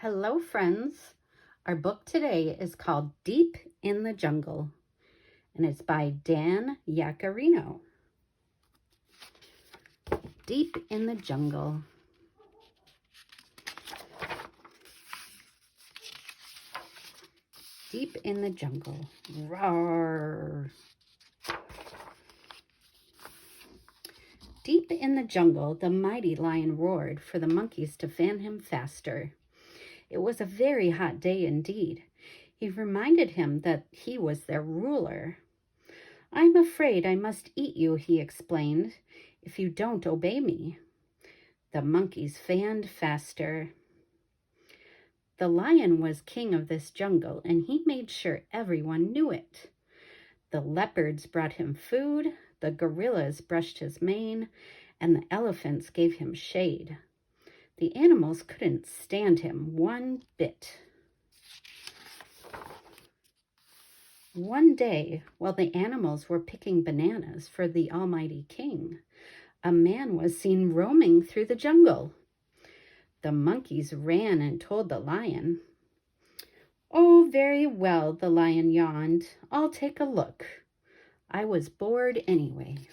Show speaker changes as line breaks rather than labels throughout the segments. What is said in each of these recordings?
Hello, friends. Our book today is called Deep in the Jungle, and it's by Dan Yaccarino. Deep in the Jungle. Deep in the jungle. Roar. Deep in the jungle, the mighty lion roared for the monkeys to fan him faster. It was a very hot day indeed. He reminded him that he was their ruler. "I'm afraid I must eat you," he explained, "if you don't obey me." The monkeys fanned faster. The lion was king of this jungle, and he made sure everyone knew it. The leopards brought him food, the gorillas brushed his mane, and the elephants gave him shade. The animals couldn't stand him one bit. One day, while the animals were picking bananas for the almighty king, a man was seen roaming through the jungle. The monkeys ran and told the lion. "Oh, very well," the lion yawned. "I'll take a look. I was bored anyway."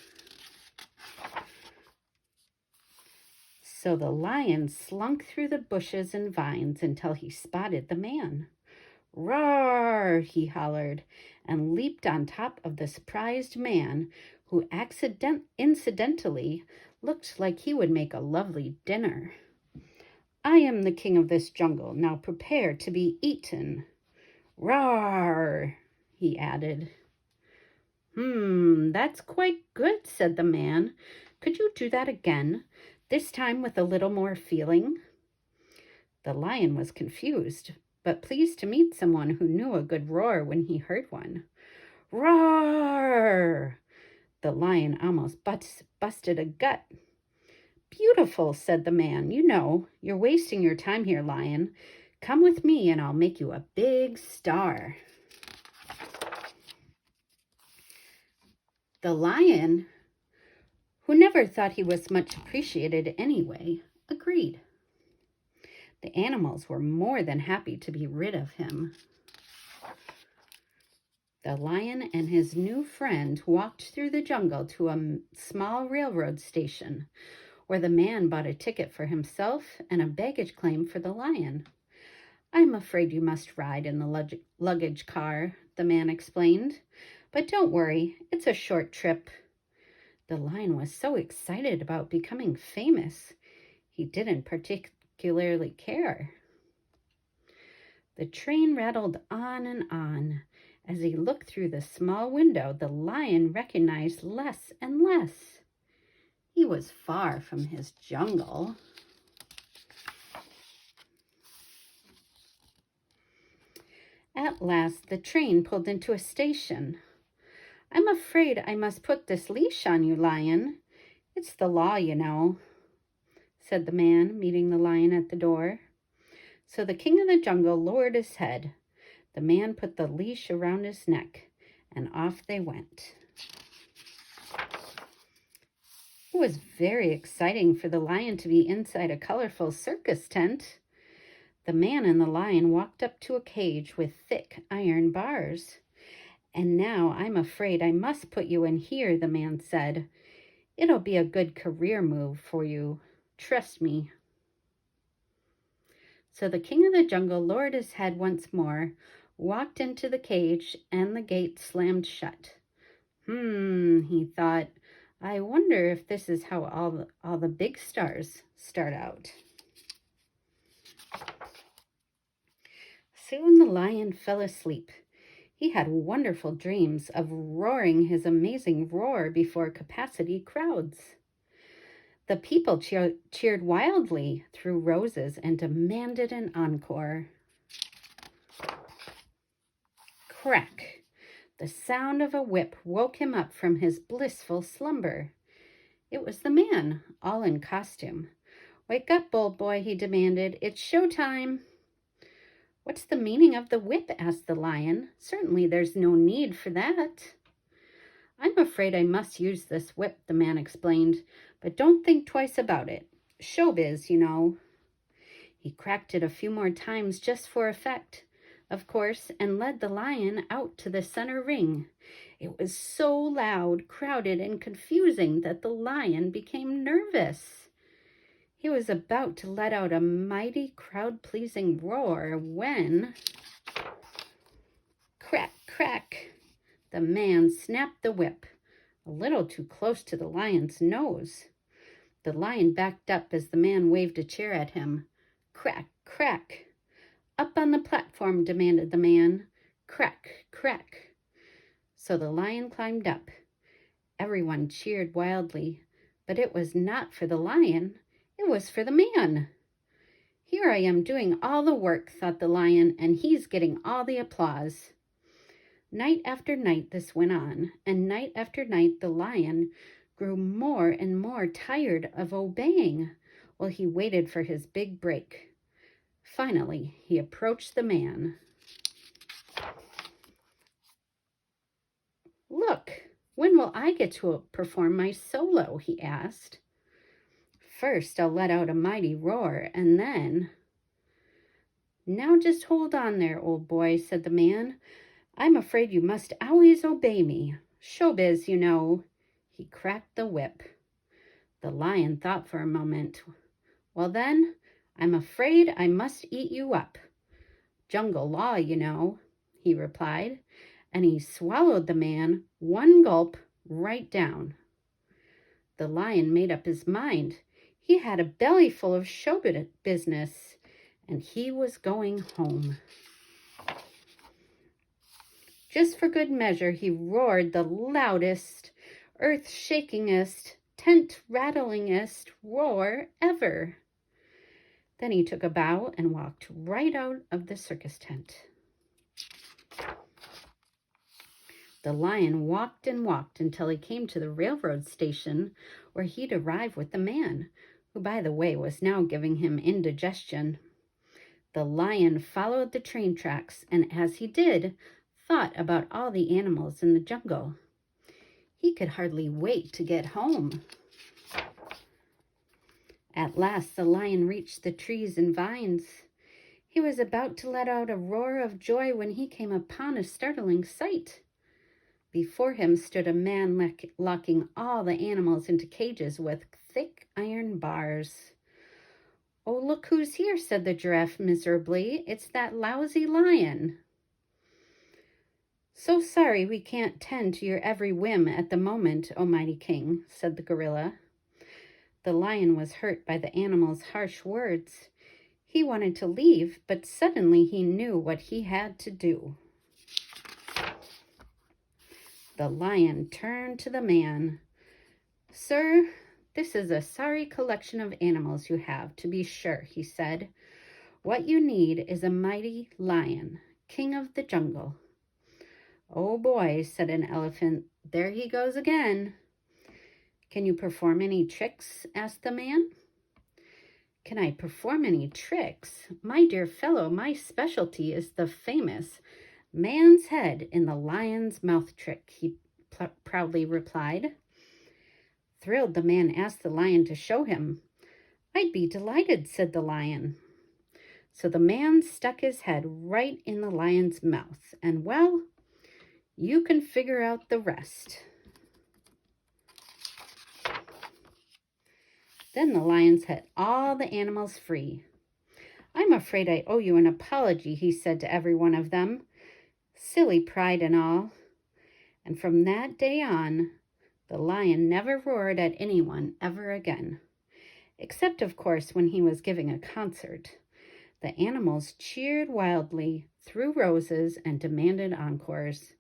So the lion slunk through the bushes and vines until he spotted the man. "Roar!" he hollered, and leaped on top of the surprised man, who incidentally looked like he would make a lovely dinner. "I am the king of this jungle. Now prepare to be eaten." "Roar!" he added. That's quite good," said the man. "Could you do that again, this time with a little more feeling?" The lion was confused, but pleased to meet someone who knew a good roar when he heard one. "Roar!" The lion almost busted a gut. "Beautiful," said the man. "You're wasting your time here, lion. Come with me and I'll make you a big star." The lion, who never thought he was much appreciated anyway, agreed. The animals were more than happy to be rid of him. The lion and his new friend walked through the jungle to a small railroad station, where the man bought a ticket for himself and a baggage claim for the lion. "I'm afraid you must ride in the luggage car," the man explained. "But don't worry, it's a short trip." The lion was so excited about becoming famous, he didn't particularly care. The train rattled on and on. As he looked through the small window, the lion recognized less and less. He was far from his jungle. At last, the train pulled into a station. "I'm afraid I must put this leash on you, lion. It's the law, said the man, meeting the lion at the door. So the king of the jungle lowered his head. The man put the leash around his neck, and off they went. It was very exciting for the lion to be inside a colorful circus tent. The man and the lion walked up to a cage with thick iron bars. "And now I'm afraid I must put you in here," the man said. "It'll be a good career move for you. Trust me." So the king of the jungle lowered his head once more, walked into the cage, and the gate slammed shut. He thought, "I wonder if this is how all the big stars start out." Soon the lion fell asleep. He had wonderful dreams of roaring his amazing roar before capacity crowds. The people cheered wildly, threw roses, and demanded an encore. Crack! The sound of a whip woke him up from his blissful slumber. It was the man, all in costume. "Wake up, old boy," he demanded. "It's showtime." "What's the meaning of the whip?" asked the lion. "Certainly there's no need for that." "I'm afraid I must use this whip," the man explained, "but don't think twice about it. Showbiz, He cracked it a few more times just for effect, of course, and led the lion out to the center ring. It was so loud, crowded, and confusing that the lion became nervous. He was about to let out a mighty crowd-pleasing roar when, crack, crack, the man snapped the whip, a little too close to the lion's nose. The lion backed up as the man waved a chair at him. Crack, crack. Up on the platform, demanded the man. Crack, crack. So the lion climbed up. Everyone cheered wildly, but it was not for the lion. It was for the man. Here I am doing all the work, thought the lion, and he's getting all the applause. Night after night this went on, and night after night the lion grew more and more tired of obeying while he waited for his big break. Finally, he approached the man. Look, when will I get to perform my solo? He asked. First, I'll let out a mighty roar, and then... Now just hold on there, old boy, said the man. I'm afraid you must always obey me. Showbiz, you know. He cracked the whip. The lion thought for a moment. Well then, I'm afraid I must eat you up. Jungle law, you know, he replied, and he swallowed the man one gulp right down. The lion made up his mind. He had a belly full of show business, and he was going home. Just for good measure, he roared the loudest, earth-shakingest, tent-rattlingest roar ever. Then he took a bow and walked right out of the circus tent. The lion walked and walked until he came to the railroad station where he'd arrive with the man, who, by the way, was now giving him indigestion. The lion followed the train tracks, and as he did, thought about all the animals in the jungle. He could hardly wait to get home. At last the lion reached the trees and vines. He was about to let out a roar of joy when he came upon a startling sight. Before him stood a man locking all the animals into cages with thick iron bars. Oh, look who's here, said the giraffe miserably. It's that lousy lion. So sorry we can't tend to your every whim at the moment, O mighty king, said the gorilla. The lion was hurt by the animal's harsh words. He wanted to leave, but suddenly he knew what he had to do. The lion turned to the man. Sir, this is a sorry collection of animals you have, to be sure, he said. What you need is a mighty lion, king of the jungle. Oh boy, said an elephant, there he goes again. Can you perform any tricks? Asked the man. Can I perform any tricks? My dear fellow, my specialty is the famous man's head in the lion's mouth trick, he proudly replied. Thrilled, the man asked the lion to show him. I'd be delighted, said the lion. So the man stuck his head right in the lion's mouth, and well, you can figure out the rest. Then the lion set all the animals free. I'm afraid I owe you an apology, he said to every one of them. Silly pride and all. And from that day on, the lion never roared at anyone ever again. Except, of course, when he was giving a concert. The animals cheered wildly, threw roses, and demanded encores.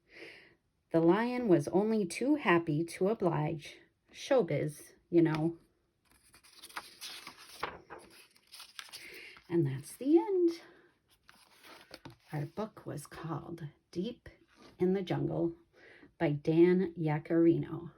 The lion was only too happy to oblige. Showbiz, you know. And that's the end. Our book was called Deep in the Jungle by Dan Yaccarino.